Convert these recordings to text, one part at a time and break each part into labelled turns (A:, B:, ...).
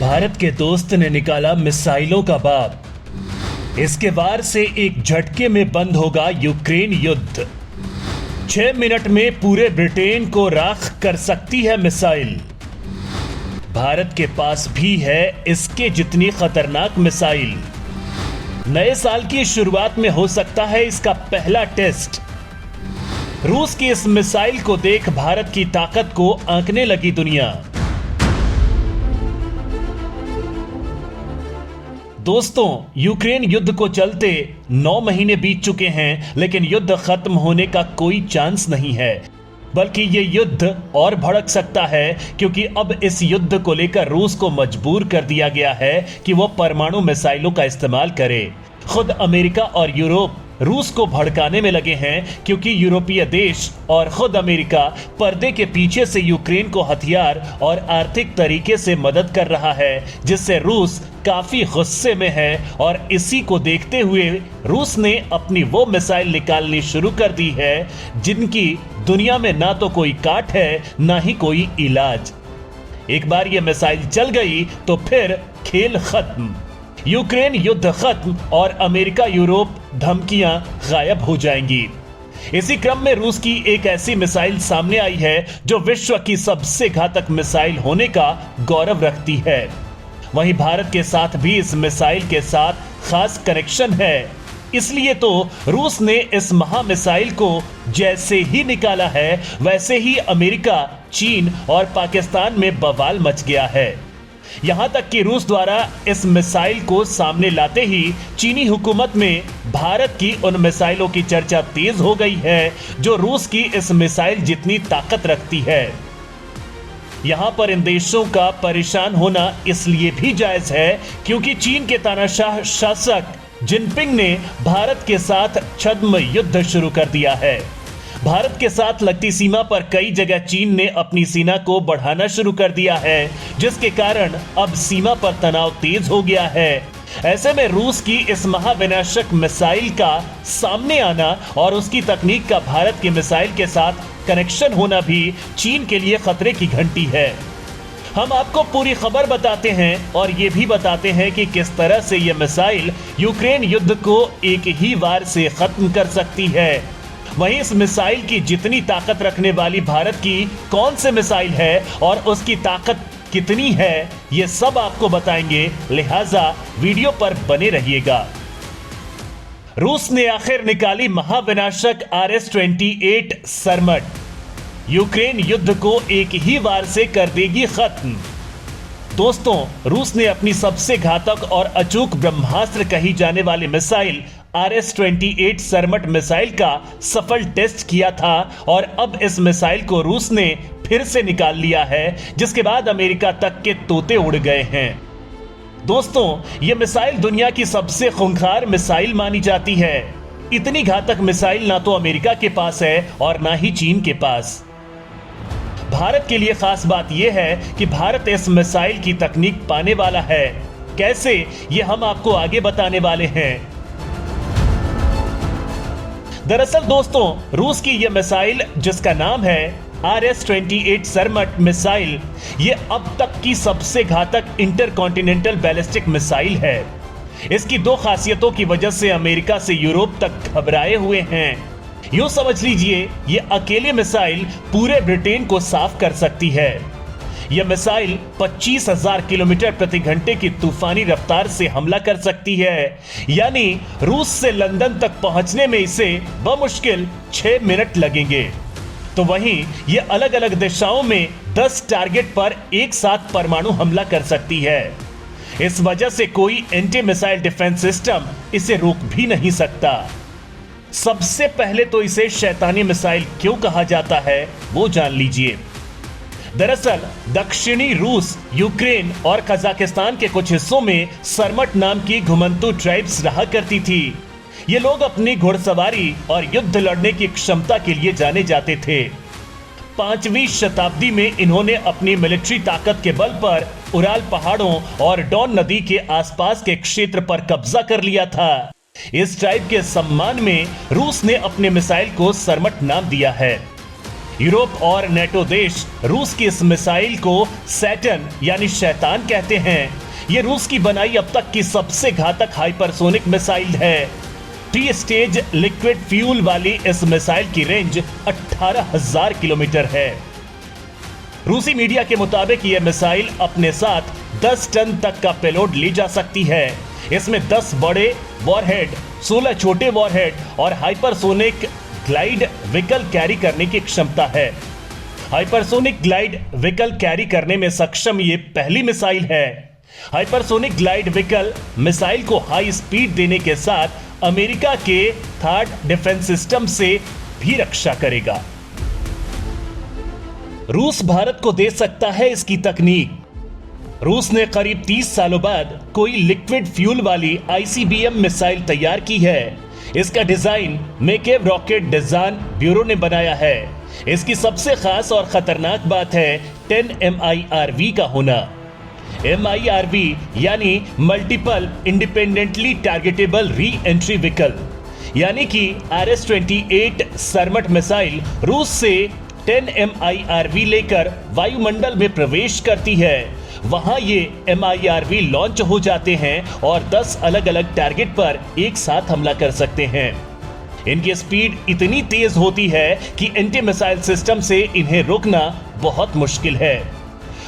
A: भारत के दोस्त ने निकाला मिसाइलों का बाप। इसके वार से एक झटके में बंद होगा यूक्रेन युद्ध। 6 मिनट में पूरे ब्रिटेन को राख कर सकती है मिसाइल। भारत के पास भी है इसके जितनी खतरनाक मिसाइल। नए साल की शुरुआत में हो सकता है इसका पहला टेस्ट। रूस की इस मिसाइल को देख भारत की ताकत को आंकने लगी दुनिया। दोस्तों, यूक्रेन युद्ध को चलते 9 महीने बीत चुके हैं, लेकिन युद्ध खत्म होने का कोई चांस नहीं है। बल्कि ये युद्ध और भड़क सकता है, क्योंकि अब इस युद्ध को लेकर रूस को मजबूर कर दिया गया है कि वो परमाणु मिसाइलों का इस्तेमाल करे। खुद अमेरिका और यूरोप रूस को भड़काने में लगे हैं, क्योंकि यूरोपीय देश और खुद अमेरिका पर्दे के पीछे से यूक्रेन को हथियार और आर्थिक तरीके से मदद कर रहा है, जिससे रूस काफी गुस्से में है। और इसी को देखते हुए रूस ने अपनी वो मिसाइल निकालनी शुरू कर दी है जिनकी दुनिया में ना तो कोई काट है, ना ही कोई इलाज। एक बार ये मिसाइल चल गई तो फिर खेल खत्म। यूक्रेन युद्ध खत्म और अमेरिका यूरोप धमकियां गायब हो जाएंगी। इसी क्रम में रूस की एक ऐसी मिसाइल सामने आई है जो विश्व की सबसे घातक मिसाइल होने का गौरव रखती है। वहीं भारत के साथ भी इस मिसाइल के साथ खास कनेक्शन है। इसलिए तो रूस ने इस महामिसाइल को जैसे ही निकाला है, वैसे ही अमेरिका, चीन और पाकिस्तान में बवाल मच गया है। यहां तक कि रूस द्वारा इस मिसाइल को सामने लाते ही चीनी हुकूमत में भारत की उन मिसाइलों की चर्चा तेज हो गई है जो रूस की इस मिसाइल जितनी ताकत रखती है। यहां पर इन देशों का परेशान होना इसलिए भी जायज है क्योंकि चीन के तानाशाह शासक जिनपिंग ने भारत के साथ छद्म युद्ध शुरू कर दिया है। भारत के साथ लगती सीमा पर कई जगह चीन ने अपनी सेना को बढ़ाना शुरू कर दिया है, जिसके कारण अब सीमा पर तनाव तेज हो गया है। ऐसे में रूस की इस महाविनाशक मिसाइल का सामने आना और उसकी तकनीक का भारत के मिसाइल के साथ कनेक्शन होना भी चीन के लिए खतरे की घंटी है। हम आपको पूरी खबर बताते हैं और ये भी बताते हैं कि किस तरह से यह मिसाइल यूक्रेन युद्ध को एक ही वार से खत्म कर सकती है। वहीं इस मिसाइल की जितनी ताकत रखने वाली भारत की कौन से मिसाइल है और उसकी ताकत कितनी है, ये सब आपको बताएंगे, लिहाजा वीडियो पर बने रहिएगा। रूस ने आखिर निकाली महाविनाशक RS-28 सरमट। यूक्रेन युद्ध को एक ही वार से कर देगी खत्म। दोस्तों, रूस ने अपनी सबसे घातक और अचूक ब्रह्मास्त्र कही जाने वाली मिसाइल RS-28 सरमट मिसाइल का सफल टेस्ट किया था और अब इस मिसाइल को रूस ने फिर से निकाल लिया है, जिसके बाद अमेरिका तक के तोते उड़ गए हैं। दोस्तों, यह मिसाइल दुनिया की सबसे खूंखार मिसाइल मानी जाती है। इतनी घातक मिसाइल ना तो अमेरिका के पास है और ना ही चीन के पास। भारत के लिए खास बात यह है कि भारत इस मिसाइल की तकनीक पाने वाला है। कैसे, यह हम आपको आगे बताने वाले हैं। दरअसल दोस्तों, रूस की यह मिसाइल जिसका नाम है RS-28 सरमट मिसाइल, यह अब तक की सबसे घातक इंटरकॉन्टिनेंटल बैलिस्टिक मिसाइल है। इसकी 2 खासियतों की वजह से अमेरिका से यूरोप तक घबराए हुए हैं। यूं समझ लीजिए, यह अकेले मिसाइल पूरे ब्रिटेन को साफ कर सकती है। यह मिसाइल 25,000 किलोमीटर प्रति घंटे की तूफानी रफ्तार से हमला कर सकती है, यानी रूस से लंदन तक पहुंचने में इसे बमुश्किल 6 मिनट लगेंगे। तो वहीं यह अलग अलग दिशाओं में 10 टारगेट पर एक साथ परमाणु हमला कर सकती है। इस वजह से कोई एंटी मिसाइल डिफेंस सिस्टम इसे रोक भी नहीं सकता। सबसे पहले तो इसे शैतानी मिसाइल क्यों कहा जाता है, वो जान लीजिए। दरअसल दक्षिणी रूस, यूक्रेन और कजाकिस्तान के कुछ हिस्सों में सरमट नाम की घुमंतू ट्राइब्स रहा करती थी। ये लोग अपनी घुड़सवारी और युद्ध लड़ने की क्षमता के लिए जाने जाते थे। 5वीं शताब्दी में इन्होंने अपनी मिलिट्री ताकत के बल पर उराल पहाड़ों और डॉन नदी के आसपास के क्षेत्र पर कब्जा कर लिया था। इस ट्राइब के सम्मान में रूस ने अपने मिसाइल को सरमट नाम दिया है। यूरोप और नेटो देश रूस की इस मिसाइल को सैटर्न यानी शैतान कहते हैं। यह रूस की बनाई अब तक की सबसे घातक हाइपरसोनिक मिसाइल है। 3 स्टेज लिक्विड फ्यूल वाली इस मिसाइल की रेंज 18,000 किलोमीटर है। रूसी मीडिया के मुताबिक यह मिसाइल अपने साथ 10 टन तक का पेलोड ले जा सकती है। इसमें 10 बड़े वॉरहेड, 16 छोटे वॉरहेड और हाइपरसोनिक ग्लाइड व्हीकल कैरी करने की क्षमता है। हाइपरसोनिक ग्लाइड व्हीकल कैरी करने में सक्षम ये पहली मिसाइल है। हाइपरसोनिक ग्लाइड व्हीकल मिसाइल को हाई स्पीड देने के साथ अमेरिका के थर्ड डिफेंस सिस्टम से भी रक्षा करेगा। रूस भारत को दे सकता है इसकी तकनीक। रूस ने करीब 30 सालों बाद कोई लिक्विड फ्यूल वाली आईसीबीएम मिसाइल तैयार की है। इसका डिजाइन मेकेव रॉकेट डिजाइन ब्यूरो ने बनाया है। इसकी सबसे खास और खतरनाक बात है 10 MIRV का होना। MIRV यानी multiple independently targetable re entry vehicle, यानी कि RS-28 सरमट मिसाइल रूस से 10 MIRV लेकर वायुमंडल में प्रवेश करती है। वहां ये MIRV लॉन्च हो जाते हैं और 10 अलग अलग टारगेट पर एक साथ हमला कर सकते हैं। इनकी स्पीड इतनी तेज होती है कि एंटी मिसाइल सिस्टम से इन्हें रोकना बहुत मुश्किल है।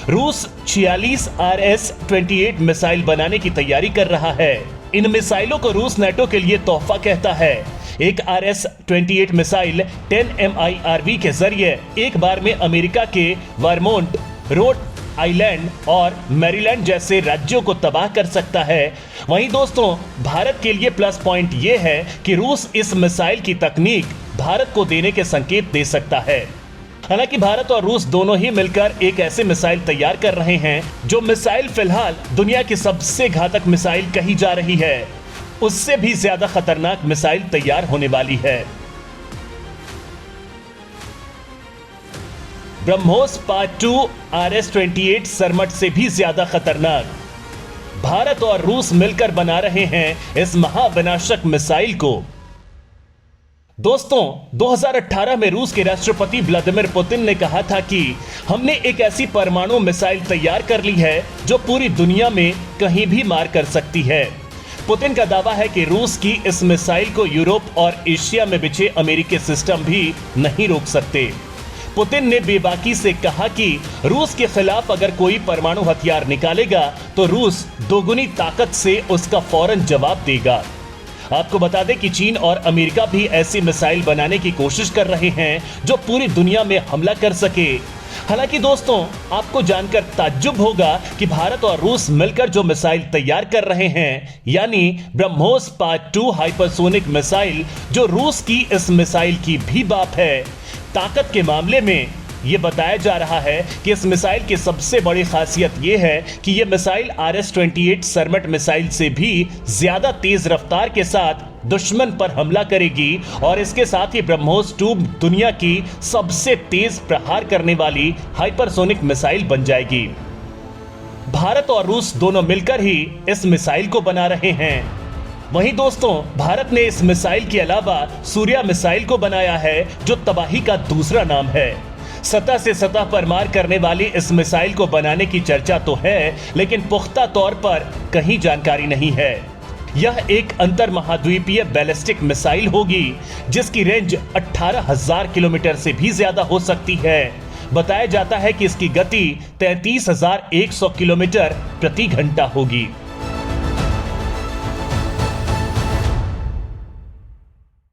A: रूस 46 RS-28 मिसाइल बनाने की तैयारी कर रहा है। इन मिसाइलों को रूस नेटो के लिए तोहफा कहता है। एक RS-28 मिसाइल 10 MIRV के जरिए एक बार में अमेरिका के वर्मोंट, रोड आइलैंड और मैरीलैंड जैसे राज्यों को तबाह कर सकता है। वहीं दोस्तों, भारत के लिए प्लस पॉइंट यह है कि रूस इस मिसाइल की तकनीक भारत को देने के संकेत दे सकता है। हालांकि भारत और रूस दोनों ही मिलकर एक ऐसे मिसाइल तैयार कर रहे हैं जो मिसाइल फिलहाल दुनिया की सबसे घातक मिसाइल कही जा रही है। उससे भी ज्यादा खतरनाक मिसाइल तैयार होने वाली है। ब्रह्मोस पार्ट 2 RS-28 सरमट से भी ज्यादा खतरनाक। भारत और रूस मिलकर बना रहे हैं इस महाविनाशक मिसाइल को। दोस्तों, 2018 में रूस के राष्ट्रपति व्लादिमीर पुतिन ने कहा था कि हमने एक ऐसी परमाणु मिसाइल तैयार कर ली है जो पूरी दुनिया में कहीं भी मार कर सकती है। पुतिन का दावा है कि रूस की इस मिसाइल को यूरोप और एशिया में बिछे अमेरिकी सिस्टम भी नहीं रोक सकते। पुतिन ने बेबाकी से कहा कि रूस के खिलाफ अगर कोई परमाणु हथियार निकालेगा तो रूस दोगुनी ताकत से उसका फौरन जवाब देगा। आपको बता दें कि चीन और अमेरिका भी ऐसी मिसाइल बनाने की कोशिश कर रहे हैं जो पूरी दुनिया में हमला कर सके। हालांकि दोस्तों, आपको जानकर ताज्जुब होगा कि भारत और रूस मिलकर जो मिसाइल तैयार कर रहे हैं, यानी ब्रह्मोस पार्ट 2 हाइपरसोनिक मिसाइल, जो रूस की इस मिसाइल की भी बाप है। ताकत के मामले में यह बताया जा रहा है कि इस मिसाइल की सबसे बड़ी खासियत यह है कि यह मिसाइल RS-28 सरमट मिसाइल से भी ज्यादा तेज रफ्तार के साथ दुश्मन पर हमला करेगी और इसके साथ ही ब्रह्मोस 2 दुनिया की सबसे तेज प्रहार करने वाली हाइपरसोनिक मिसाइल बन जाएगी। भारत और रूस दोनों मिलकर ही इस मिसाइल को बना रहे हैं। वहीं दोस्तों, भारत ने इस मिसाइल के अलावा सूर्या मिसाइल को बनाया है जो तबाही का दूसरा नाम है। सतह से सतह पर मार करने वाली इस मिसाइल को बनाने की चर्चा तो है, लेकिन पुख्ता तौर पर कहीं जानकारी नहीं है। यह एक अंतर महाद्वीपीय बैलिस्टिक मिसाइल होगी जिसकी रेंज 18,000 किलोमीटर से भी ज्यादा हो सकती है। बताया जाता है कि इसकी गति 33,100 किलोमीटर प्रति घंटा होगी।